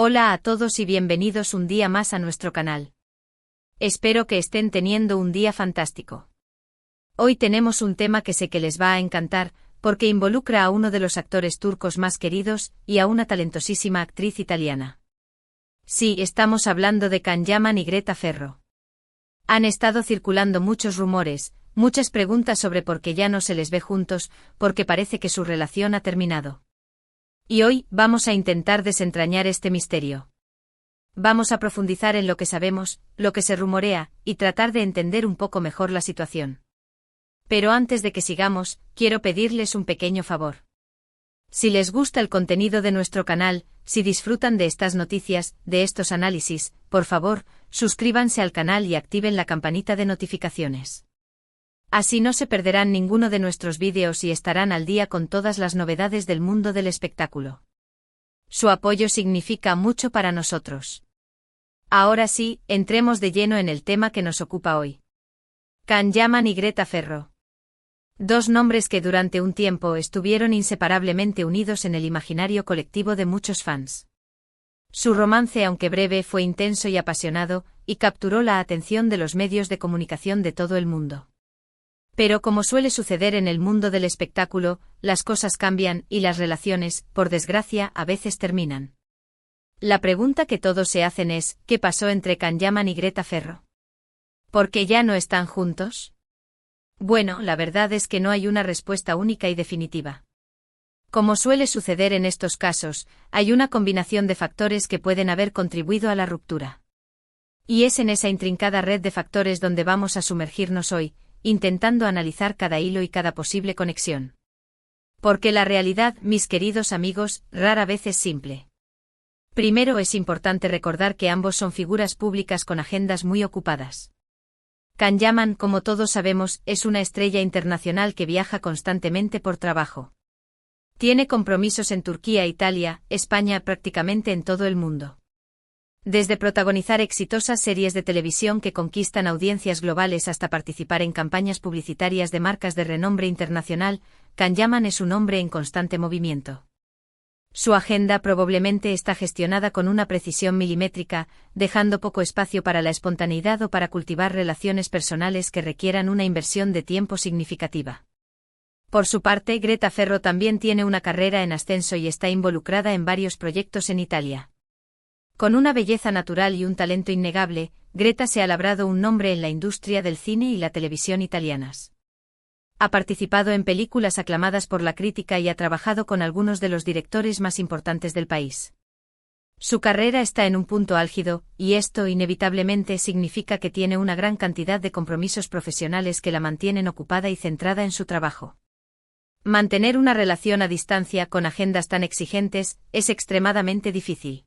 Hola a todos y bienvenidos un día más a nuestro canal. Espero que estén teniendo un día fantástico. Hoy tenemos un tema que sé que les va a encantar, porque involucra a uno de los actores turcos más queridos y a una talentosísima actriz italiana. Sí, estamos hablando de Can Yaman y Greta Ferro. Han estado circulando muchos rumores, muchas preguntas sobre por qué ya no se les ve juntos, porque parece que su relación ha terminado. Y hoy vamos a intentar desentrañar este misterio. Vamos a profundizar en lo que sabemos, lo que se rumorea, y tratar de entender un poco mejor la situación. Pero antes de que sigamos, quiero pedirles un pequeño favor. Si les gusta el contenido de nuestro canal, si disfrutan de estas noticias, de estos análisis, por favor, suscríbanse al canal y activen la campanita de notificaciones. Así no se perderán ninguno de nuestros vídeos y estarán al día con todas las novedades del mundo del espectáculo. Su apoyo significa mucho para nosotros. Ahora sí, entremos de lleno en el tema que nos ocupa hoy. Can Yaman y Greta Ferro. Dos nombres que durante un tiempo estuvieron inseparablemente unidos en el imaginario colectivo de muchos fans. Su romance, aunque breve, fue intenso y apasionado, y capturó la atención de los medios de comunicación de todo el mundo. Pero como suele suceder en el mundo del espectáculo, las cosas cambian y las relaciones, por desgracia, a veces terminan. La pregunta que todos se hacen es, ¿qué pasó entre Can Yaman y Greta Ferro? ¿Por qué ya no están juntos? Bueno, la verdad es que no hay una respuesta única y definitiva. Como suele suceder en estos casos, hay una combinación de factores que pueden haber contribuido a la ruptura. Y es en esa intrincada red de factores donde vamos a sumergirnos hoy, intentando analizar cada hilo y cada posible conexión. Porque la realidad, mis queridos amigos, rara vez es simple. Primero es importante recordar que ambos son figuras públicas con agendas muy ocupadas. Can Yaman, como todos sabemos, es una estrella internacional que viaja constantemente por trabajo. Tiene compromisos en Turquía, Italia, España, prácticamente en todo el mundo. Desde protagonizar exitosas series de televisión que conquistan audiencias globales hasta participar en campañas publicitarias de marcas de renombre internacional, Can Yaman es un hombre en constante movimiento. Su agenda probablemente está gestionada con una precisión milimétrica, dejando poco espacio para la espontaneidad o para cultivar relaciones personales que requieran una inversión de tiempo significativa. Por su parte, Greta Ferro también tiene una carrera en ascenso y está involucrada en varios proyectos en Italia. Con una belleza natural y un talento innegable, Greta se ha labrado un nombre en la industria del cine y la televisión italianas. Ha participado en películas aclamadas por la crítica y ha trabajado con algunos de los directores más importantes del país. Su carrera está en un punto álgido, y esto inevitablemente significa que tiene una gran cantidad de compromisos profesionales que la mantienen ocupada y centrada en su trabajo. Mantener una relación a distancia con agendas tan exigentes es extremadamente difícil.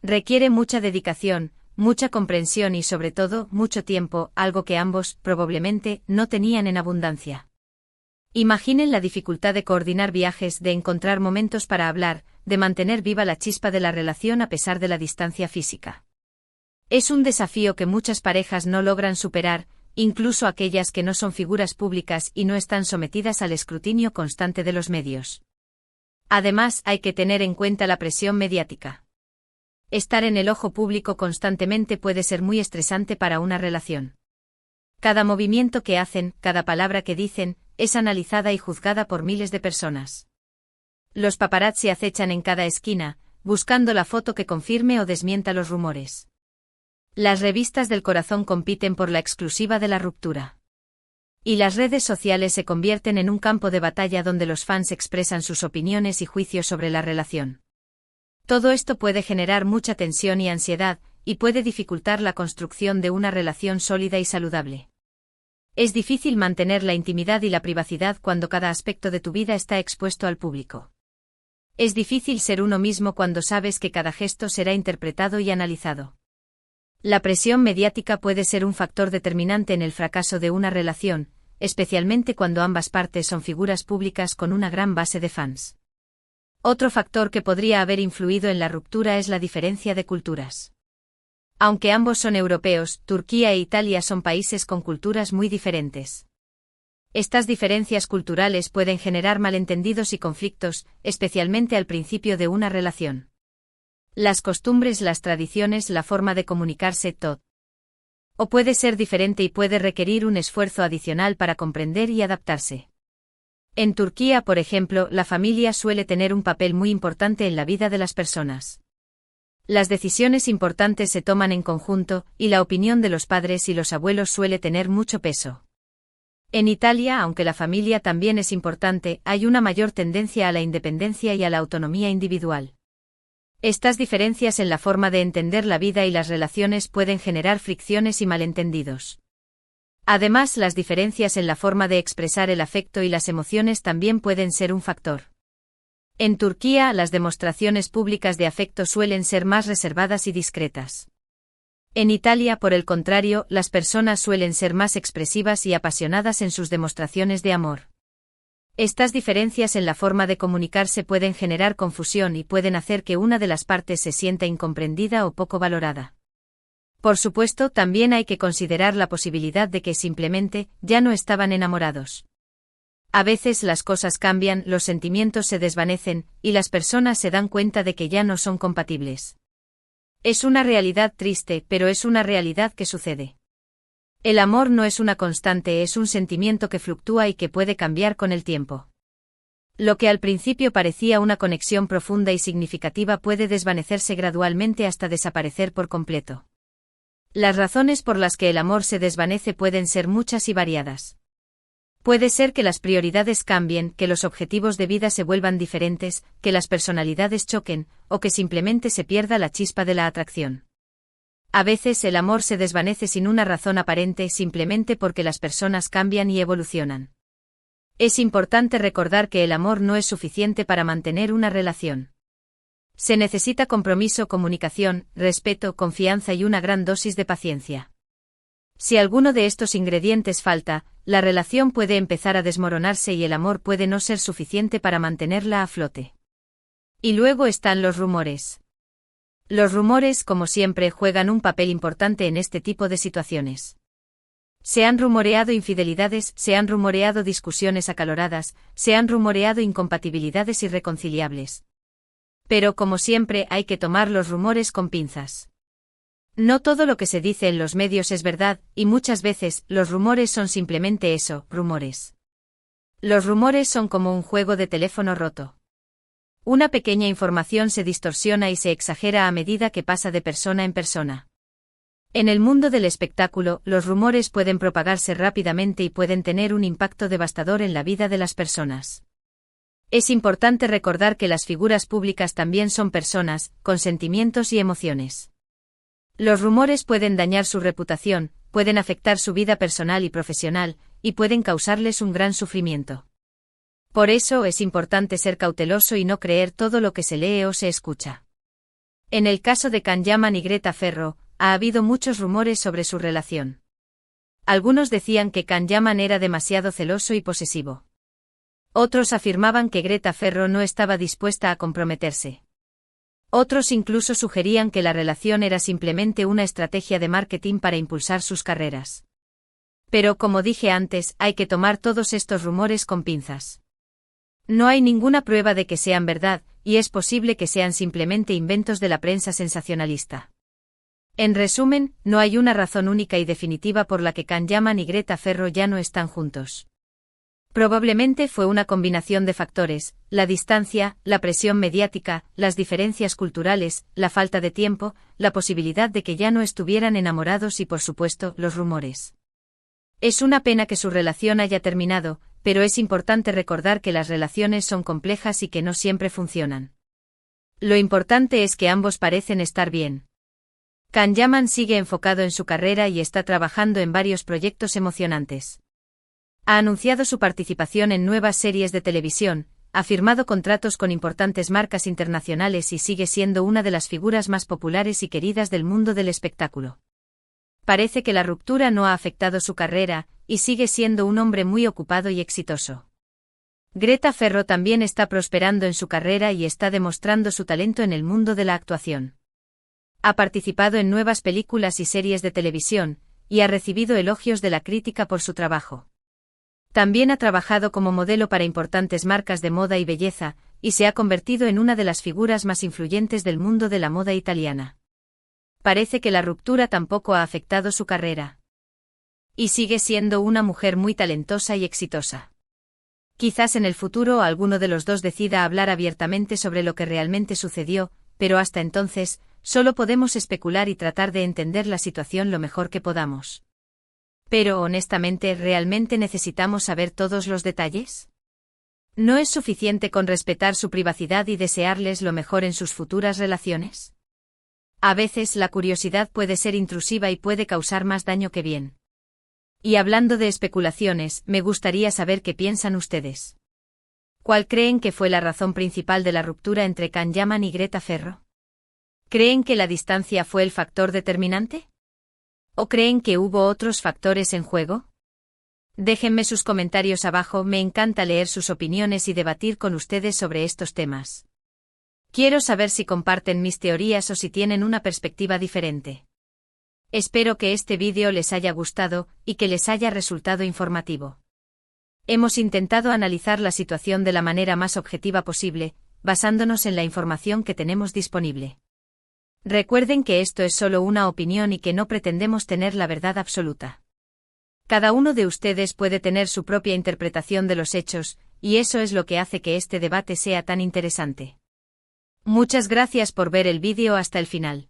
Requiere mucha dedicación, mucha comprensión y sobre todo, mucho tiempo, algo que ambos, probablemente, no tenían en abundancia. Imaginen la dificultad de coordinar viajes, de encontrar momentos para hablar, de mantener viva la chispa de la relación a pesar de la distancia física. Es un desafío que muchas parejas no logran superar, incluso aquellas que no son figuras públicas y no están sometidas al escrutinio constante de los medios. Además, hay que tener en cuenta la presión mediática. Estar en el ojo público constantemente puede ser muy estresante para una relación. Cada movimiento que hacen, cada palabra que dicen, es analizada y juzgada por miles de personas. Los paparazzi acechan en cada esquina, buscando la foto que confirme o desmienta los rumores. Las revistas del corazón compiten por la exclusiva de la ruptura. Y las redes sociales se convierten en un campo de batalla donde los fans expresan sus opiniones y juicios sobre la relación. Todo esto puede generar mucha tensión y ansiedad, y puede dificultar la construcción de una relación sólida y saludable. Es difícil mantener la intimidad y la privacidad cuando cada aspecto de tu vida está expuesto al público. Es difícil ser uno mismo cuando sabes que cada gesto será interpretado y analizado. La presión mediática puede ser un factor determinante en el fracaso de una relación, especialmente cuando ambas partes son figuras públicas con una gran base de fans. Otro factor que podría haber influido en la ruptura es la diferencia de culturas. Aunque ambos son europeos, Turquía e Italia son países con culturas muy diferentes. Estas diferencias culturales pueden generar malentendidos y conflictos, especialmente al principio de una relación. Las costumbres, las tradiciones, la forma de comunicarse, todo. O puede ser diferente y puede requerir un esfuerzo adicional para comprender y adaptarse. En Turquía, por ejemplo, la familia suele tener un papel muy importante en la vida de las personas. Las decisiones importantes se toman en conjunto, y la opinión de los padres y los abuelos suele tener mucho peso. En Italia, aunque la familia también es importante, hay una mayor tendencia a la independencia y a la autonomía individual. Estas diferencias en la forma de entender la vida y las relaciones pueden generar fricciones y malentendidos. Además, las diferencias en la forma de expresar el afecto y las emociones también pueden ser un factor. En Turquía, las demostraciones públicas de afecto suelen ser más reservadas y discretas. En Italia, por el contrario, las personas suelen ser más expresivas y apasionadas en sus demostraciones de amor. Estas diferencias en la forma de comunicarse pueden generar confusión y pueden hacer que una de las partes se sienta incomprendida o poco valorada. Por supuesto, también hay que considerar la posibilidad de que simplemente ya no estaban enamorados. A veces las cosas cambian, los sentimientos se desvanecen, y las personas se dan cuenta de que ya no son compatibles. Es una realidad triste, pero es una realidad que sucede. El amor no es una constante, es un sentimiento que fluctúa y que puede cambiar con el tiempo. Lo que al principio parecía una conexión profunda y significativa puede desvanecerse gradualmente hasta desaparecer por completo. Las razones por las que el amor se desvanece pueden ser muchas y variadas. Puede ser que las prioridades cambien, que los objetivos de vida se vuelvan diferentes, que las personalidades choquen, o que simplemente se pierda la chispa de la atracción. A veces el amor se desvanece sin una razón aparente, simplemente porque las personas cambian y evolucionan. Es importante recordar que el amor no es suficiente para mantener una relación. Se necesita compromiso, comunicación, respeto, confianza y una gran dosis de paciencia. Si alguno de estos ingredientes falta, la relación puede empezar a desmoronarse y el amor puede no ser suficiente para mantenerla a flote. Y luego están los rumores. Los rumores, como siempre, juegan un papel importante en este tipo de situaciones. Se han rumoreado infidelidades, se han rumoreado discusiones acaloradas, se han rumoreado incompatibilidades irreconciliables. Pero como siempre hay que tomar los rumores con pinzas. No todo lo que se dice en los medios es verdad, y muchas veces los rumores son simplemente eso, rumores. Los rumores son como un juego de teléfono roto. Una pequeña información se distorsiona y se exagera a medida que pasa de persona en persona. En el mundo del espectáculo, los rumores pueden propagarse rápidamente y pueden tener un impacto devastador en la vida de las personas. Es importante recordar que las figuras públicas también son personas, con sentimientos y emociones. Los rumores pueden dañar su reputación, pueden afectar su vida personal y profesional, y pueden causarles un gran sufrimiento. Por eso es importante ser cauteloso y no creer todo lo que se lee o se escucha. En el caso de Can Yaman y Greta Ferro, ha habido muchos rumores sobre su relación. Algunos decían que Can Yaman era demasiado celoso y posesivo. Otros afirmaban que Greta Ferro no estaba dispuesta a comprometerse. Otros incluso sugerían que la relación era simplemente una estrategia de marketing para impulsar sus carreras. Pero como dije antes, hay que tomar todos estos rumores con pinzas. No hay ninguna prueba de que sean verdad, y es posible que sean simplemente inventos de la prensa sensacionalista. En resumen, no hay una razón única y definitiva por la que Can Yaman y Greta Ferro ya no están juntos. Probablemente fue una combinación de factores: la distancia, la presión mediática, las diferencias culturales, la falta de tiempo, la posibilidad de que ya no estuvieran enamorados y por supuesto, los rumores. Es una pena que su relación haya terminado, pero es importante recordar que las relaciones son complejas y que no siempre funcionan. Lo importante es que ambos parecen estar bien. Can Yaman sigue enfocado en su carrera y está trabajando en varios proyectos emocionantes. Ha anunciado su participación en nuevas series de televisión, ha firmado contratos con importantes marcas internacionales y sigue siendo una de las figuras más populares y queridas del mundo del espectáculo. Parece que la ruptura no ha afectado su carrera, y sigue siendo un hombre muy ocupado y exitoso. Greta Ferro también está prosperando en su carrera y está demostrando su talento en el mundo de la actuación. Ha participado en nuevas películas y series de televisión, y ha recibido elogios de la crítica por su trabajo. También ha trabajado como modelo para importantes marcas de moda y belleza, y se ha convertido en una de las figuras más influyentes del mundo de la moda italiana. Parece que la ruptura tampoco ha afectado su carrera. Y sigue siendo una mujer muy talentosa y exitosa. Quizás en el futuro alguno de los dos decida hablar abiertamente sobre lo que realmente sucedió, pero hasta entonces, solo podemos especular y tratar de entender la situación lo mejor que podamos. Pero honestamente, ¿realmente necesitamos saber todos los detalles? ¿No es suficiente con respetar su privacidad y desearles lo mejor en sus futuras relaciones? A veces la curiosidad puede ser intrusiva y puede causar más daño que bien. Y hablando de especulaciones, me gustaría saber qué piensan ustedes. ¿Cuál creen que fue la razón principal de la ruptura entre Can Yaman y Greta Ferro? ¿Creen que la distancia fue el factor determinante? ¿O creen que hubo otros factores en juego? Déjenme sus comentarios abajo, me encanta leer sus opiniones y debatir con ustedes sobre estos temas. Quiero saber si comparten mis teorías o si tienen una perspectiva diferente. Espero que este vídeo les haya gustado y que les haya resultado informativo. Hemos intentado analizar la situación de la manera más objetiva posible, basándonos en la información que tenemos disponible. Recuerden que esto es solo una opinión y que no pretendemos tener la verdad absoluta. Cada uno de ustedes puede tener su propia interpretación de los hechos, y eso es lo que hace que este debate sea tan interesante. Muchas gracias por ver el vídeo hasta el final.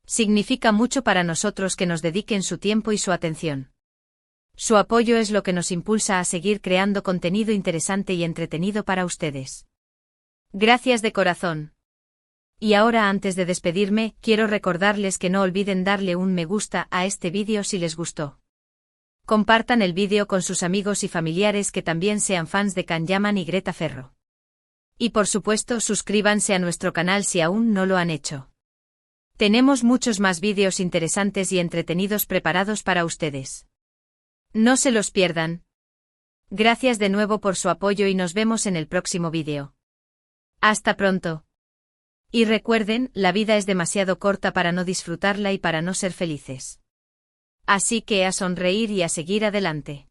Significa mucho para nosotros que nos dediquen su tiempo y su atención. Su apoyo es lo que nos impulsa a seguir creando contenido interesante y entretenido para ustedes. Gracias de corazón. Y ahora, antes de despedirme, quiero recordarles que no olviden darle un me gusta a este vídeo si les gustó. Compartan el vídeo con sus amigos y familiares que también sean fans de Can Yaman y Greta Ferro. Y por supuesto, suscríbanse a nuestro canal si aún no lo han hecho. Tenemos muchos más vídeos interesantes y entretenidos preparados para ustedes. No se los pierdan. Gracias de nuevo por su apoyo y nos vemos en el próximo vídeo. Hasta pronto. Y recuerden, la vida es demasiado corta para no disfrutarla y para no ser felices. Así que a sonreír y a seguir adelante.